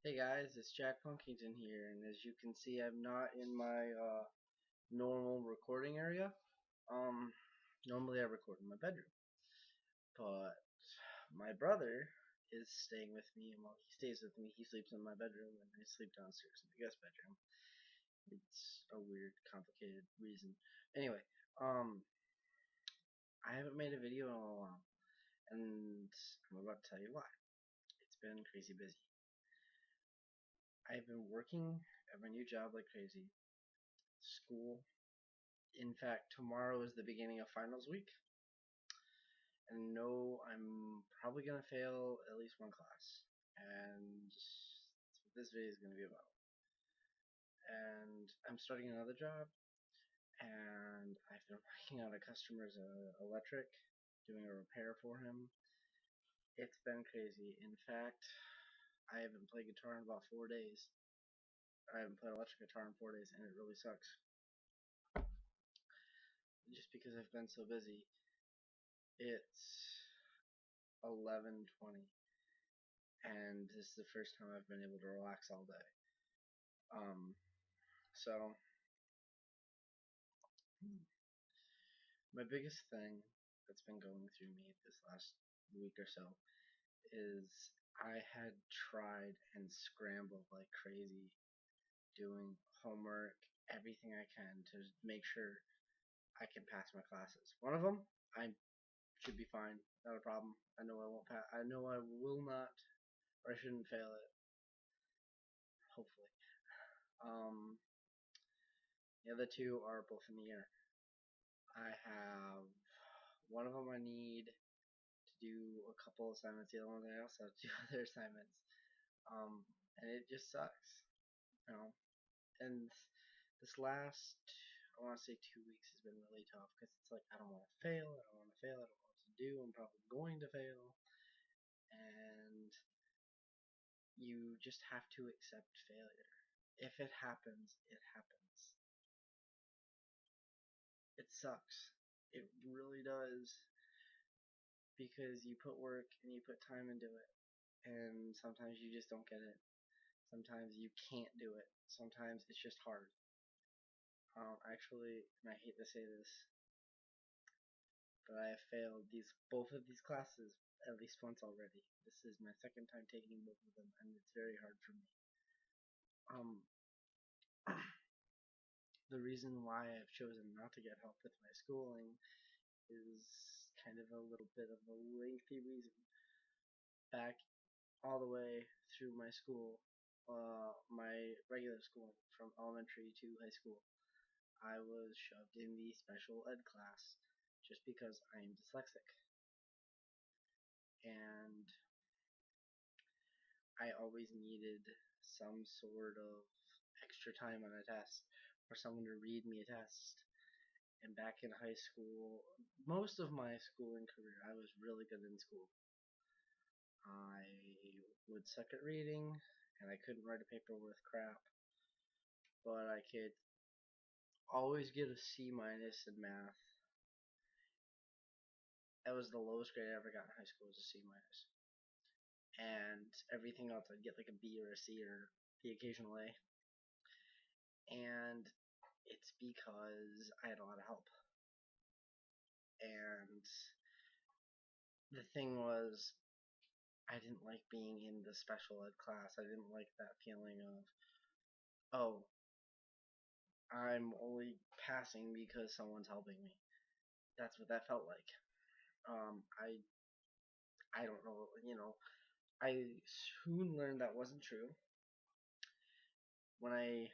Hey guys, it's Jack Punkington here, and as you can see, I'm not in my normal recording area. Um, Normally I record in my bedroom, but my brother is staying with me, and while he stays with me, he sleeps in my bedroom, and I sleep downstairs in the guest bedroom. It's a weird, complicated reason. Anyway, um, I haven't made a video in a while, and I'm about to tell you why. It's been crazy busy. I've been working at my new job like crazy. School. In fact, tomorrow is the beginning of finals week, and no, I'm probably gonna fail at least one class, and that's what this video is gonna be about. And I'm starting another job, and I've been working on a customer's electric, doing a repair for him. It's been crazy. In fact, I haven't played guitar in about 4 days. I haven't played electric guitar in 4 days, and it really sucks. Just because I've been so busy. It's 11:20 and this is the first time I've been able to relax all day. So my biggest thing that's been going through me this last week or so is I had tried and scrambled like crazy doing homework, everything I can to make sure I can pass my classes. One of them, I should be fine, not a problem. I know I won't pass. I know I will not, or I shouldn't fail it. Hopefully. Um, the other two are both in the air. I have one of them I need to do a couple assignments. The other one I also have to do other assignments. Um, and it just sucks, you know. And this last, I want to say 2 weeks has been really tough because it's like I don't want to fail. I don't want to fail. I don't know what to do. I'm probably going to fail, and you just have to accept failure. If it happens, it happens. It sucks. It really does because you put work and you put time into it, and sometimes you just don't get it. Sometimes you can't do it. Sometimes it's just hard. Actually, and I hate to say this, but I have failed both of these classes at least once already. This is my second time taking both of them, and it's very hard for me. Um, the reason why I've chosen not to get help with my schooling is kind of a little bit of a lengthy reason. Back all the way through my school, my regular school from elementary to high school, I was shoved in the special ed class just because I am dyslexic. And I always needed some sort of extra time on a test or someone to read me a test. And back in high school, most of my schooling career, I was really good in school. I would suck at reading, and I couldn't write a paper worth crap, but I could always get a C minus in math. That was the lowest grade I ever got in high school, was a C minus. And everything else I'd get like a B or a C or the occasional A. And it's because I had a lot of help. And the thing was, I didn't like being in the special ed class. I didn't like that feeling of, oh, I'm only passing because someone's helping me. That's what that felt like. I don't know, I soon learned that wasn't true when I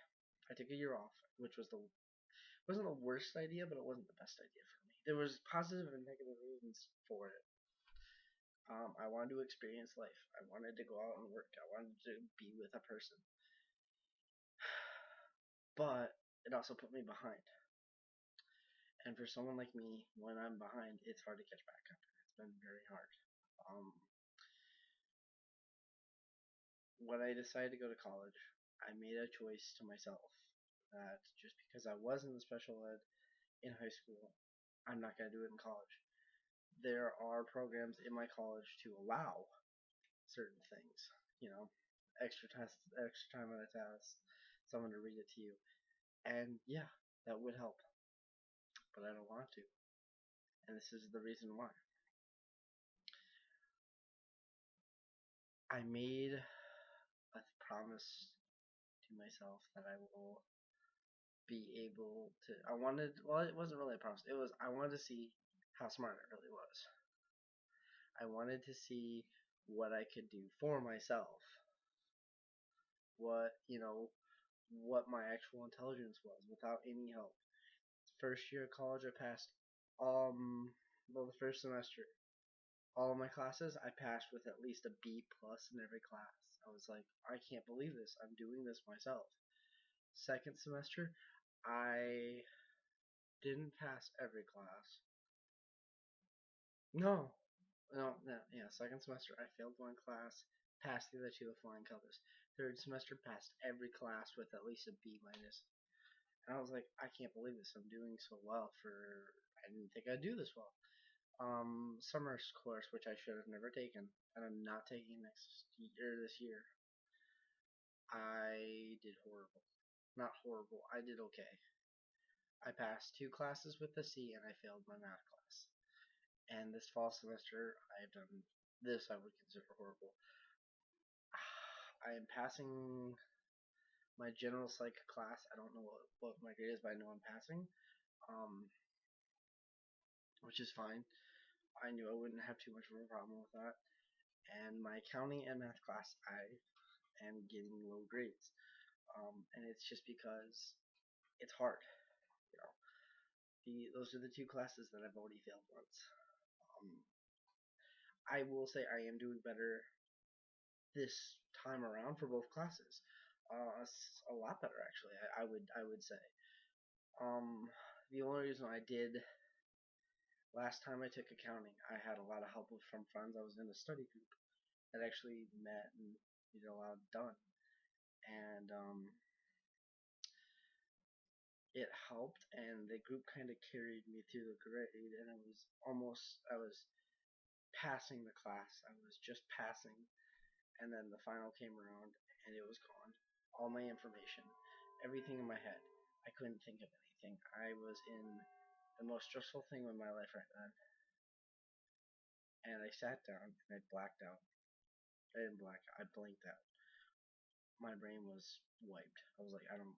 took a year off, which wasn't the worst idea, but it wasn't the best idea for me. There was positive and negative reasons for it. I wanted to experience life. I wanted to go out and work. I wanted to be with a person. But it also put me behind. And for someone like me, when I'm behind, it's hard to catch back up. It's been very hard. Um, when I decided to go to college, I made a choice to myself that just because I was in the special ed in high school, I'm not going to do it in college. There are programs in my college to allow certain things, you know. extra time on a test, someone to read it to you, and yeah, that would help, but I don't want to, and this is the reason why. I made a promise to myself that I will be able to. I wanted. Well, it wasn't really a promise. It was. I wanted to see how smart I really was. I wanted to see what I could do for myself. What what my actual intelligence was without any help. First year of college, I passed. Well, the first semester, all of my classes, I passed with at least a B plus in every class. I was like, I can't believe this. I'm doing this myself. Second semester, I didn't pass every class. No, no, yeah. Second semester, I failed one class, passed the other two with flying colors. Third semester, passed every class with at least a B minus. And I was like, I can't believe this. I'm doing so well for. I didn't think I'd do this well. Summer course, which I should have never taken, and I'm not taking next year. This year, I did horrible. Not horrible. I did okay. I passed two classes with a C, and I failed my math class. And this fall semester, I've done this. I would consider horrible. I am passing my general psych class. I don't know what my grade is, but I know I'm passing. Um, which is fine. I knew I wouldn't have too much of a problem with that. And my accounting and math class, I am getting low grades. And it's just because it's hard. You know, those are the two classes that I've already failed once. Um, I will say I am doing better this time around for both classes. A lot better actually. I would say. Um, the only reason I did last time I took accounting, I had a lot of help from friends. I was in a study group that actually met and did a lot done, and it helped. And the group kind of carried me through the grade, and I was passing the class. I was just passing, and then the final came around, and it was gone. All my information, everything in my head. I couldn't think of anything. I was in the most stressful thing in my life right then, and I sat down and I blacked out. I didn't black out. I blinked out. My brain was wiped. I was like, I don't.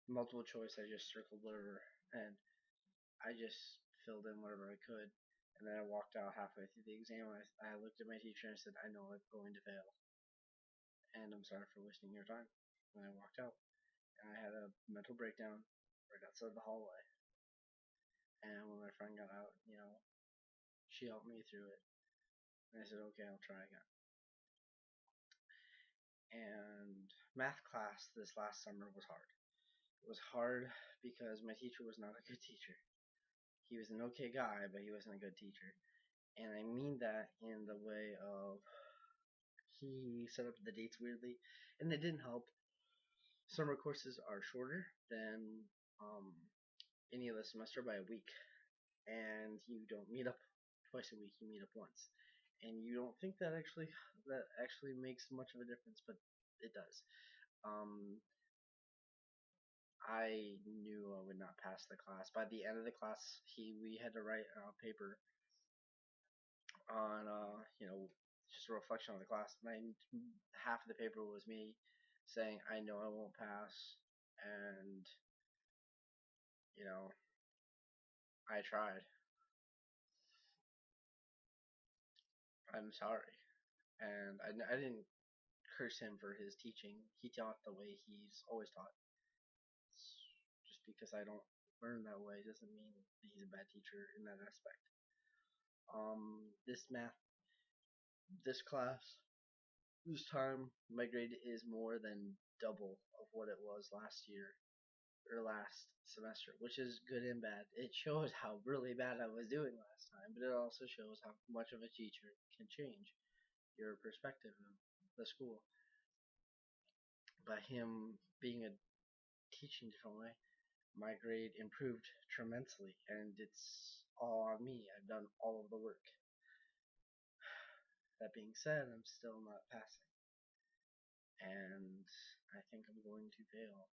Multiple choice. I just circled whatever, and I just filled in whatever I could. And then I walked out halfway through the exam. I looked at my teacher and I said, I know I'm going to fail, and I'm sorry for wasting your time. And I walked out, and I had a mental breakdown right outside the hallway. And when my friend got out, she helped me through it. And I said, okay, I'll try again. And math class this last summer was hard. It was hard because my teacher was not a good teacher. He was an okay guy, but he wasn't a good teacher. And I mean that in the way of he set up the dates weirdly, and it didn't help. Summer courses are shorter than um, any other semester by a week, and you don't meet up twice a week. You meet up once, and you don't think that actually makes much of a difference, but it does. Um, I knew I would not pass the class. By the end of the class, we had to write a paper on just a reflection on the class. And half of the paper was me saying I know I won't pass, and you know I tried. I'm sorry, and I didn't curse him for his teaching. He taught the way he's always taught. Just because I don't learn that way doesn't mean that he's a bad teacher in that aspect. This class, this time, my grade is more than double of what it was last year or last semester, which is good and bad. It shows how really bad I was doing last time, but it also shows how much of a teacher can change your perspective of the school. By him being a teaching different way, my grade improved tremendously, and it's all on me. I've done all of the work. That being said, I'm still not passing. think I'm going to fail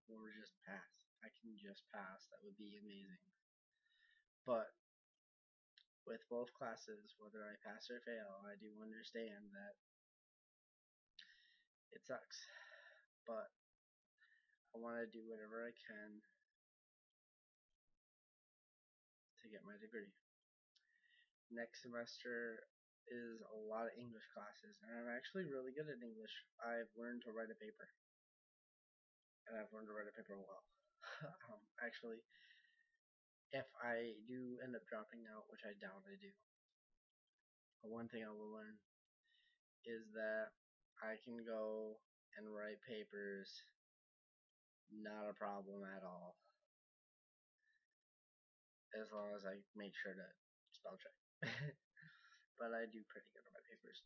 or just pass. If I can just pass, that would be amazing. But with both classes, whether I pass or fail, I do understand that it sucks. But I want to do whatever I can to get my degree. Next semester is a lot of English classes, and I'm actually really good at English. I've learned to write a paper, and I've learned to write a paper well. Actually, if I do end up dropping out, which I doubt I do, one thing I will learn is that I can go and write papers, not a problem at all, as long as I make sure to spell check. But I do pretty good at my papers.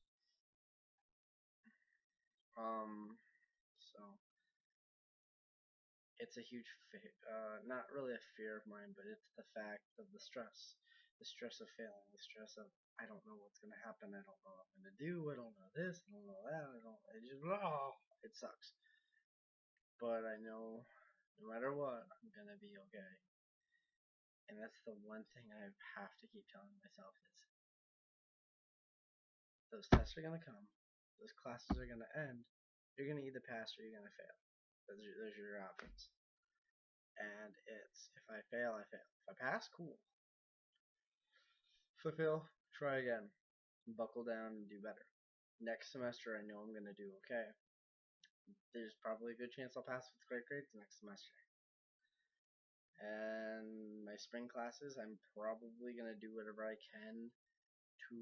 So it's a huge, not really a fear of mine, but it's the fact of the stress of failing, the stress of I don't know what's gonna happen, I don't know what I'm gonna do, I don't know this, I don't know that, it just, it sucks. But I know no matter what, I'm gonna be okay. And that's the one thing I have to keep telling myself is those tests are gonna come, those classes are gonna end, you're gonna either pass or you're gonna fail. Those are your options. And it's if I fail, I fail. If I pass, cool. If I fail, try again. Buckle down and do better. Next semester, I know I'm gonna do okay. There's probably a good chance I'll pass with great grades next semester. And my spring classes, I'm probably gonna do whatever I can to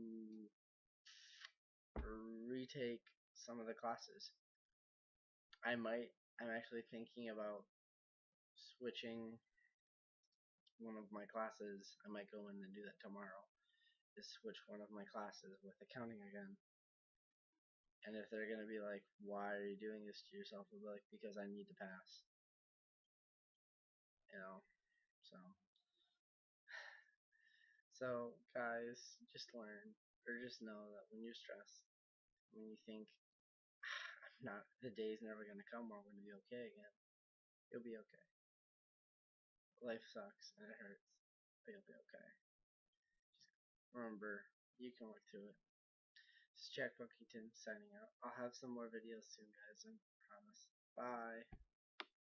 retake some of the classes. I'm actually thinking about switching one of my classes. I might go in and do that tomorrow. Is switch one of my classes with accounting again. And if they're gonna be like, "Why are you doing this to yourself?" I'll be like, "Because I need to pass." You know. So, guys, just learn or just know that when you're stressed, when you think not the day's never gonna come where I'm gonna be okay again, you'll be okay. Life sucks and it hurts, but you'll be okay. Just remember, you can work through it. This is Jack Buckington signing out. I'll have some more videos soon, guys, I promise. Bye.